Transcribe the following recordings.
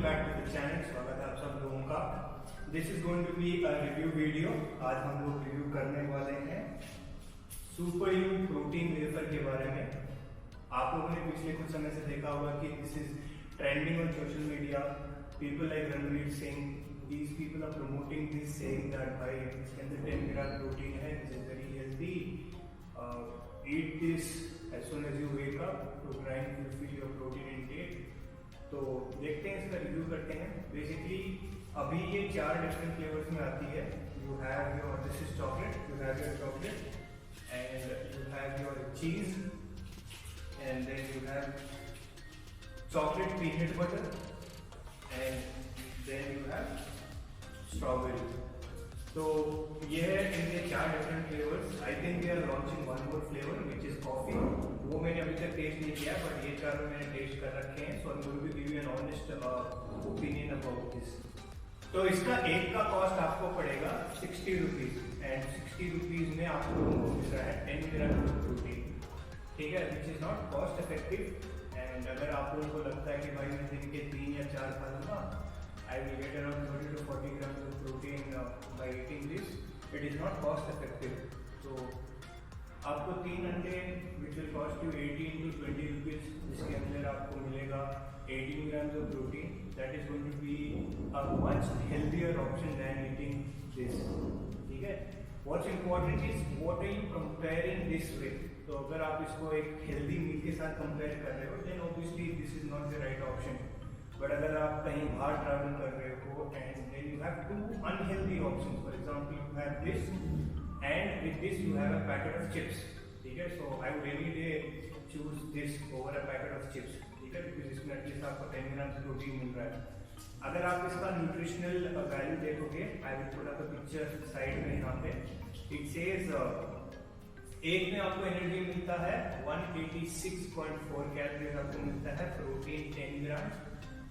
Back to the channel. स्वागत है आप सब लोगों का। This is going to be a review video. आज हम लोग रिव्यू करने वाले हैं सुपर यू प्रोटीन वेफर के बारे में। आप लोगों ने पिछले कुछ समय से देखा होगा कि this is trending on social media. People like Ranveer Singh, these people are promoting this, saying that भाई इसके अंदर 10 ग्राम प्रोटीन है, this is very healthy, eat this as soon as you wake up to grind fulfill your protein intake। तो देखते हैं, इसका review करते हैं। बेसिकली अभी ये 4 डिफरेंट फ्लेवर्स में आती है। You have your this is chocolate, you have your chocolate and you have your cheese and then you have chocolate peanut butter and then you have strawberry. तो ये है इनके 4 different flavours. I think we are launching one more flavour which is coffee. वो मैंने अभी तक test नहीं किया, बट ये 4 मैंने टेस्ट कर रखे हैं। So I will be give you an honest opinion about this. तो इसका एक का कॉस्ट आपको पड़ेगा 60 रुपीज एंड 60 रुपीज में आप लोगों को मिल रहा है 10 ग्राम प्रोटीन। ठीक है, which is not cost effective. And अगर आप लोगों को लगता है कि भाई मैं दिन के 3 या 4 खा लूंगा, I will get around 30 to 40 grams of protein by eating this. It is not cost effective. So आपको 3 अंडे which will cost you 18 to 20 rupees, जिसके अंदर आपको मिलेगा 18 grams of protein. That is going to be a much healthier option than eating this. ठीक है? What's important is what are you comparing this with? तो अगर आप इसको एक healthy meal के साथ compare कर रहे हो, then obviously this is not the right option. But अगर आप कहीं बाहर ट्रैवल कर रहे हो and then you have 2 unhealthy options, for example you have this and with this you have a packet of chips. ठीक है, so I would any day choose this over a packet of chips. ठीक है, because इसमें at least आपको 10 gram protein मिल रहा है। अगर आप इसका न्यूट्रिशनल वैल्यू देखोगे, I will put up a picture side में यहाँ पे। इट सेज एक में आपको एनर्जी मिलता है 186.4 कैलोरीज आपको मिलता है, protein 10 gram,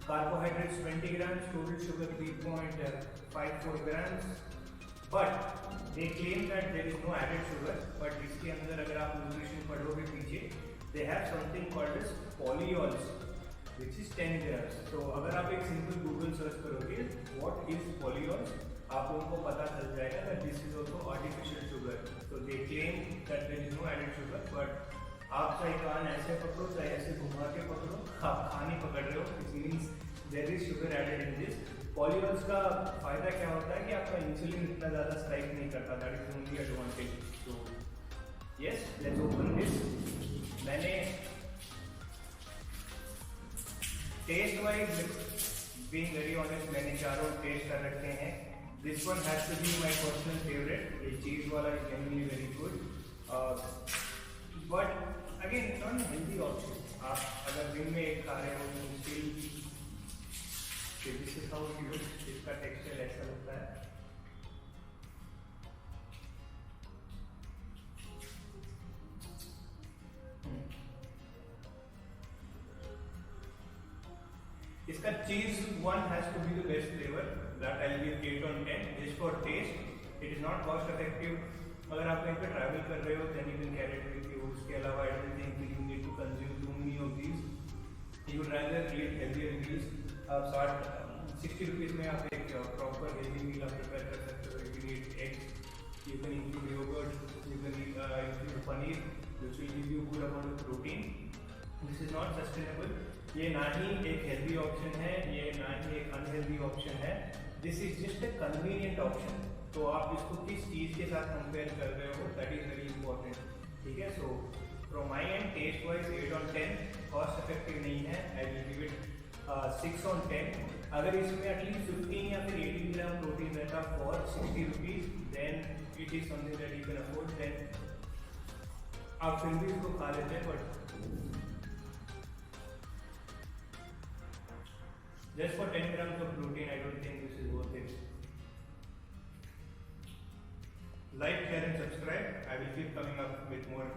carbohydrates 20 grams, total sugar 3.54 grams, but they claim that there is no added sugar, but इसके अंदर अगर आप न्यूट्रिशन पढ़ोगे पीछे, they have something called as polyols, which is 10 grams। तो अगर आप एक सिंपल गूगल सर्च करोगे what is polyols, आप लोगों को पता चल जाएगा that this is also artificial sugar। So they claim that there is no added sugar, but आप चाहे कान ऐसे पकड़ो चाहे ऐसे घुमा के पकड़ो, आप खाने पकड़ रहे हो, it means there is sugar added in this. पॉलीवल्स का फायदा क्या होता है कि आपका इंसुलिन इतना ज्यादा स्पाइक नहीं करता, दैट इज ओनली एडवांटेज। तो यस, लेट्स ओपन दिस। मैंने test wise being very honest मैंने 4 टेस्ट कर रखे हैं। This one has to be my personal favourite. ये चीज वाला is genuinely very good, but again it's not healthy option. आप अगर दिन में एक खा रहे हो तो still this is how it looks. इसका टेक्सचर ऐसा लगता है। इसका cheese one has to be the best flavour, that I will give 8 on 10 just for taste. It is not cost effective. अगर आप कहीं पे ट्रैवल कर रहे हो then you can carry it with you. उसके अलावा I don't think you need to consume too many of these. You would rather eat healthier meals. आप 60 रुपीज में आप एक प्रॉपर हेल्दी मील आप प्रिपेयर कर सकते हो। You can eat eggs, you can include yogurt, you can include paneer, which will give you good amount of protein. This is not sustainable. ये ना ही एक हेल्दी ऑप्शन है, ये ना ही एक अनहेल्दी ऑप्शन है। This is just a convenient option. तो आप इसको किस चीज के साथ कंपेयर कर रहे हो, दैट इज वेरी इंपॉर्टेंट। ठीक है, so from my and taste wise 8 on 10, cost effective नहीं है। आई विल गिव इट 6 on 10। अगर इसमें एटलीस्ट 15 या फिर 18 ग्राम प्रोटीन रहता for 60 rupees, then it is something that you can afford, then आप फिर भी इसको खा लेते हैं। But just for 10 grams of protein, I don't think this is worth it. Like, share and subscribe. I will keep coming up with more